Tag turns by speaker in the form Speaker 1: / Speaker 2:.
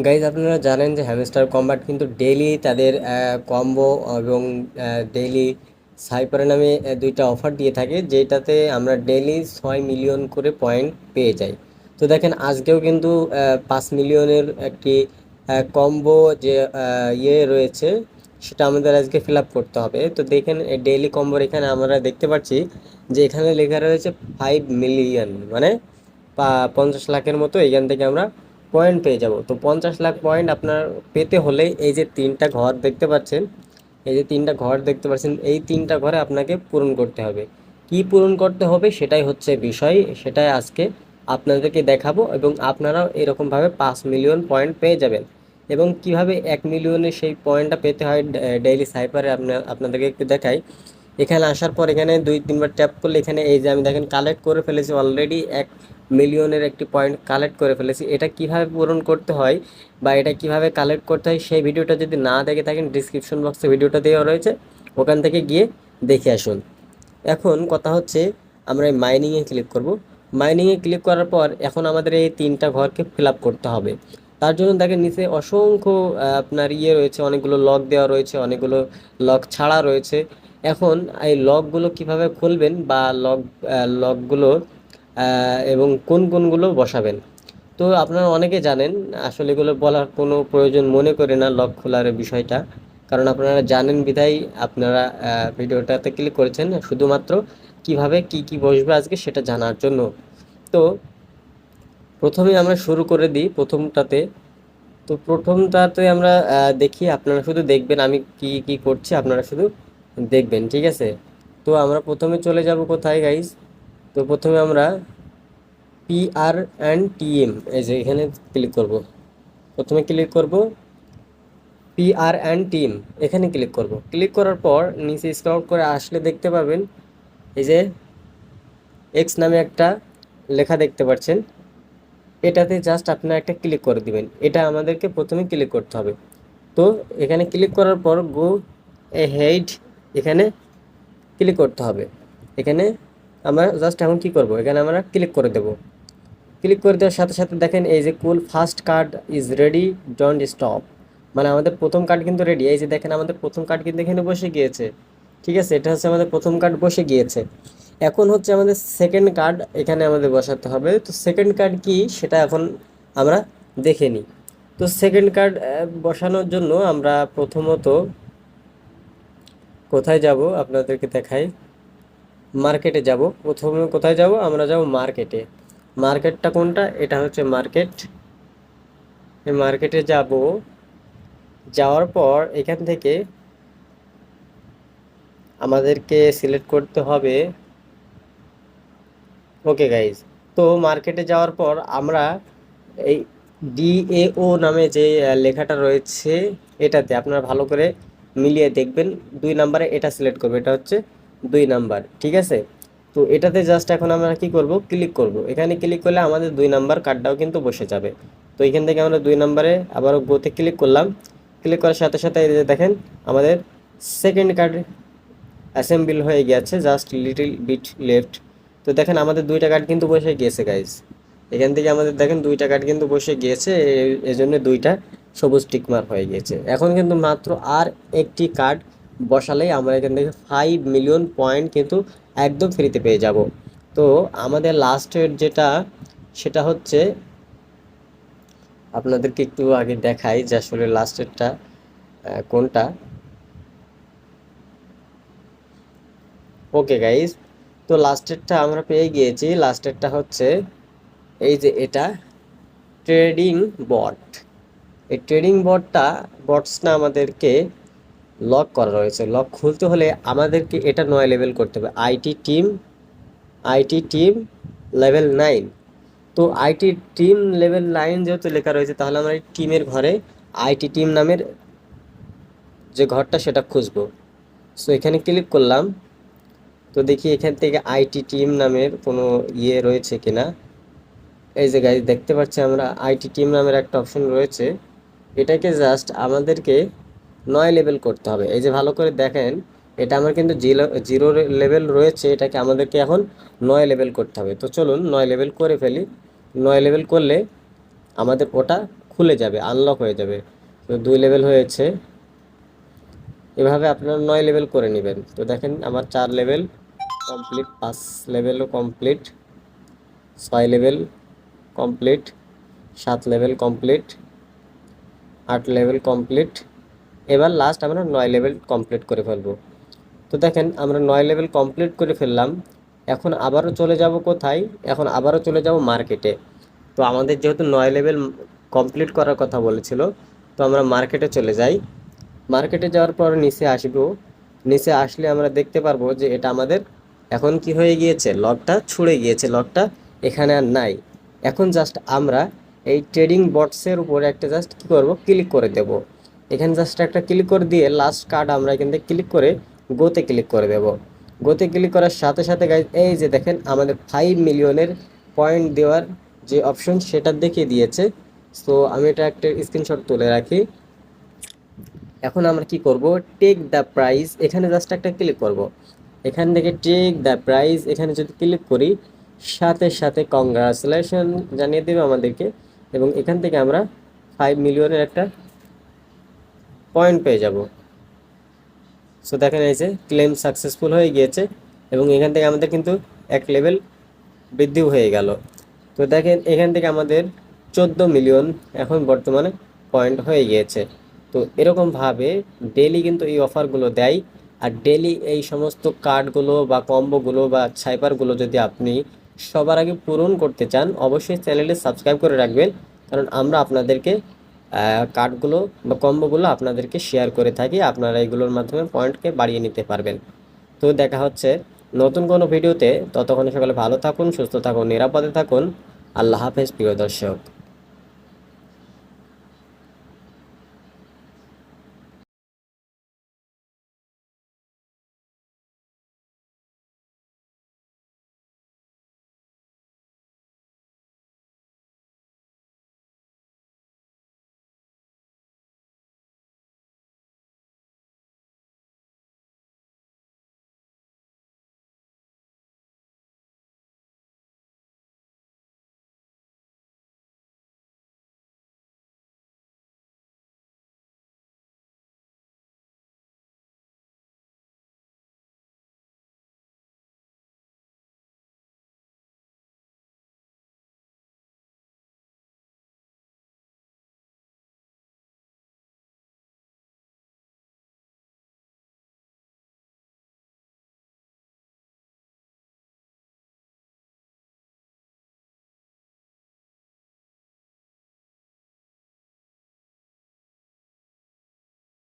Speaker 1: Guys আপনারা জানেন যে হ্যামস্টার কম্বাট কিন্তু ডেইলি তাদের কম্বো এবং ডেইলি সাইপার নামে দুইটা অফার দিয়ে থাকে, যেটাতে আমরা ডেইলি 6 মিলিয়ন করে পয়েন্ট পেয়ে যাই। তো দেখেন আজকেও কিন্তু 5 মিলিয়নের একটি কম্বো যে ইয়ে রয়েছে, সেটা আমাদের আজকে ফিল আপ করতে হবে। তো দেখেন ডেইলি কম্বোর এখানে আমরা দেখতে পাচ্ছি যে এখানে লেখা রয়েছে 5 মিলিয়ন, মানে 50 লাখের মতো এখান থেকে আমরা পয়েন্ট পেয়ে যাব। তো 50 লাখ পয়েন্ট আপনার পেতে হলে এই যে তিনটা ঘর দেখতে পাচ্ছেন, এই যে তিনটা ঘর দেখতে পাচ্ছেন, এই তিনটা ঘরে আপনাকে পূরণ করতে হবে। কি পূরণ করতে হবে সেটাই হচ্ছে বিষয়, সেটাই আজকে আপনাদেরকে দেখাবো এবং আপনারাও এরকমভাবে 5 মিলিয়ন পয়েন্ট পেয়ে যাবেন। এবং কিভাবে 1 মিলিয়নের সেই পয়েন্টটা পেতে হয় ডেইলি সাইপারে আপনাদেরকে একটু দেখাই। এখানে আসার পর এখানে 2-3 বার ট্যাপ করলে এখানে এই যে আমি দেখেন কালেক্ট করে ফেলেছি অলরেডি 1 মিলিয়নের একটি পয়েন্ট কালেক্ট করে ফেলেছি। এটা কিভাবে পূরণ করতে হয় বা এটা কিভাবে কালেক্ট করতে হয় সেই ভিডিওটা যদি না দেখে থাকেন, ডিসক্রিপশন বক্সে ভিডিওটা দেওয়া রয়েছে, ওখান থেকে গিয়ে দেখে আসুন। এখন কথা হচ্ছে আমরা এই মাইনিংয়ে ক্লিক করব। মাইনিংয়ে ক্লিক করার পর এখন আমাদের এই তিনটা ঘরকে ফিল আপ করতে হবে। তার জন্য দেখেন নিচে অসংখ্য আপনার ইয়ে রয়েছে, অনেকগুলো লক দেওয়া রয়েছে, অনেকগুলো লক ছাড়া রয়েছে। এখন এই লকগুলো কিভাবে খুলবেন বা লকগুলো এবং কোন কোনগুলো বসাবেন, তো আপনারা অনেকে জানেন। আসলে এগুলো বলার কোনো প্রয়োজন মনে করি না লক খোলার বিষয়টা, কারণ আপনারা জানেন বিধায় আপনারা ভিডিওটাতে ক্লিক করেছেন শুধুমাত্র কিভাবে কি কি বসবে আজকে সেটা জানার জন্য। তো প্রথমে আমরা শুরু করে দিই প্রথমটাতে। তো প্রথমটাতে আমরা দেখি, আপনারা শুধু দেখবেন আমি কি কি করছি, আপনারা শুধু দেখবেন, ঠিক আছে? তো আমরা প্রথমে চলে যাব কোথায় গাইস? তো প্রথমে আমরা PRNTM, এই যে এখানে ক্লিক করব। প্রথমে ক্লিক করব PRNTM, এখানে ক্লিক করব। ক্লিক করার পর নিচে স্ক্রল করে আসলে দেখতে পাবেন এই যে এক্স নামে একটা লেখা দেখতে পাচ্ছেন, এটাতে জাস্ট আপনারা একটা ক্লিক করে দিবেন। এটা আমাদেরকে প্রথমে ক্লিক করতে হবে। তো এখানে ক্লিক করার পর গো এ হেড, এখানে ক্লিক করতে হবে। এখানে আমরা জাস্ট এখন কি করব, এখানে আমরা ক্লিক করে দেব। ক্লিক করে দেওয়ার সাথে সাথে দেখেন এই যে cool first card is ready, don't stop, মানে আমাদের প্রথম কার্ড কিন্তু রেডি। এই যে দেখেন আমাদের প্রথম কার্ড কিন্তু এখানে বসে গিয়েছে, ঠিক আছে? এটা হচ্ছে আমাদের প্রথম কার্ড বসে গিয়েছে। এখন হচ্ছে আমাদের সেকেন্ড কার্ড এখানে আমাদের বসাতে হবে। তো সেকেন্ড কার্ড কি সেটা এখন আমরা দেখে নিই। তো সেকেন্ড কার্ড বসানোর জন্য আমরা প্রথমত কোথায় যাব আপনাদেরকে দেখাই। মার্কেটে যাব। প্রথমে কোথায় যাব, আমরা যাব মার্কেটে। মার্কেটটা কোনটা, এটা হচ্ছে মার্কেট। এই মার্কেটে যাব। যাওয়ার পর এখান থেকে আমাদেরকে সিলেক্ট করতে হবে। ওকে গাইজ, তো মার্কেটে যাওয়ার পর আমরা এই DAO নামে যে লেখাটা রয়েছে, এটাতে আপনারা ভালো করে মিলিয়ে দেখবেন। 2 নাম্বারে এটা সিলেক্ট করবে, এটা হচ্ছে 2 নাম্বার, ঠিক আছে? তো এটাতে জাস্ট এখন আমরা কি করব, ক্লিক করব। এখানে ক্লিক করলে আমাদের 2 নাম্বার কার্ডটাও কিন্তু বসে যাবে। তো এখান থেকে আমরা 2 নাম্বারে আবারও গোতে ক্লিক করলাম। ক্লিক করার সাথে সাথে এই যে দেখেন আমাদের সেকেন্ড কার্ড অ্যাসেম্বল হয়ে গেছে, জাস্ট লিটল বিট লেফট। তো দেখেন আমাদের 2টা কার্ড কিন্তু বসে গিয়েছে গাইজ। এখান থেকে আমাদের দেখেন 2টা কার্ড কিন্তু বসে গিয়েছে, এই জন্য 2টা সবুজ টিকমার্ক হয়ে গিয়েছে। এখন কিন্তু মাত্র আর একটি কার্ড বসালেই আমরা এখান থেকে 5 মিলিয়ন পয়েন্ট কিন্তু একদম ফ্রিতে পেয়ে যাব। তো আমাদের লাস্টের যেটা, সেটা হচ্ছে আপনাদেরকে একটু আগে দেখাই যে আসলে লাস্টেরটা কোনটা। ওকে গাইজ, তো লাস্টেরটা আমরা পেয়ে গিয়েছি। লাস্টেরটা হচ্ছে এই যে এটা ট্রেডিং বট। এই ট্রেডিং বটসটা আমাদেরকে লক করা রয়েছে। লক খুলতে হলে আমাদেরকে এটা 9 লেভেল করতে হবে। IT team level 9। তো আইটি টিম লেভেল 9 যেহেতু লেখা রয়েছে, তাহলে আমরা এই টিমের ঘরে আইটি টিম নামের যে ঘরটা সেটা খুঁজবো। সো এখানে ক্লিক করলাম। তো দেখি এখান থেকে আইটি টিম নামের কোনো ইয়ে রয়েছে কিনা। এই যে গাইজ দেখতে পাচ্ছি আমরা আইটি টিম নামের একটা অপশন রয়েছে, এটাকে জাস্ট আমাদেরকে 9 লেভেল করতে হবে। এই যে ভালো করে দেখেন, এটা আমার কিন্তু জিরো লেভেল রয়েছে, এটাকে আমাদেরকে এখন 9 লেভেল করতে হবে। তো চলুন 9 লেভেল করে ফেলি। 9 লেভেল করলে আমাদের ওটা খুলে যাবে, আনলক হয়ে যাবে। তো 2 লেভেল হয়েছে, এভাবে আপনারা 9 লেভেল করে নেবেন। তো দেখেন আমার 4 লেভেল কমপ্লিট, 5 লেভেলও complete, 6 level complete, 7 level complete, 8 level complete. এবার লাস্ট আমরা 9 লেভেল কমপ্লিট করে ফেলবো। তো দেখেন আমরা 9 লেভেল কমপ্লিট করে ফেললাম। এখন আবারও চলে যাব কোথায়? এখন আবারও চলে যাব মার্কেটে। তো আমাদের যেহেতু 9 লেভেল কমপ্লিট করার কথা বলেছিল, তো আমরা মার্কেটে চলে যাই। মার্কেটে যাওয়ার পর নিচে আসবো। নিচে আসলে আমরা দেখতে পারবো যে এটা আমাদের এখন কি হয়ে গিয়েছে, লকটা ছুড়ে গিয়েছে, লকটা এখানে আর নাই। এখন জাস্ট আমরা এই ট্রেডিং বটসের উপরে একটা জাস্ট কী করবো, ক্লিক করে দেব। এখানে জাস্ট একটা ক্লিক করে দিয়ে লাস্ট কার্ড আমরা এখান থেকে ক্লিক করে গোতে ক্লিক করে দেব। গোতে ক্লিক করার সাথে সাথে গাইজ এই যে দেখেন আমাদের 5 মিলিয়নের পয়েন্ট দেওয়ার যে অপশন সেটা দেখিয়ে দিয়েছে। সো আমি এটা একটা স্ক্রিনশট তুলে রাখি। এখন আমরা কি করব, টেক দ্য প্রাইস, এখানে জাস্ট একটা ক্লিক করব। এখান থেকে টেক দ্য প্রাইস এখানে যদি ক্লিক করি, সাথে সাথে কংগ্রাচুলেশন জানিয়ে দেবে আমাদেরকে, এবং এখান থেকে আমরা 5 মিলিয়নের একটা পয়েন্ট পেয়ে যাব। সো দেখেন এই যে ক্লেম সাকসেসফুল হয়ে গিয়েছে, এবং এখান থেকে আমাদের কিন্তু 1 লেভেল বৃদ্ধিও হয়ে গেল। তো দেখেন এখান থেকে আমাদের 14 মিলিয়ন এখন বর্তমানে পয়েন্ট হয়ে গিয়েছে। তো এরকমভাবে ডেলি কিন্তু এই অফারগুলো দেয়। আর ডেলি এই সমস্ত কার্ডগুলো বা কম্বোগুলো বা সাইপারগুলো যদি আপনি সবার আগে পূরণ করতে চান, অবশ্যই চ্যানেলটি সাবস্ক্রাইব করে রাখবেন, কারণ আমরা আপনাদেরকে কার্ডগুলো বা কম্বোগুলো আপনাদেরকে শেয়ার করে থাকি। আপনারা এগুলোর মাধ্যমে পয়েন্টকে বাড়িয়ে নিতে পারবেন। তো দেখা হচ্ছে নতুন কোনো ভিডিওতে। ততক্ষণে সকলে ভালো থাকুন, সুস্থ থাকুন, নিরাপদে থাকুন। আল্লাহ হাফেজ প্রিয় দর্শক।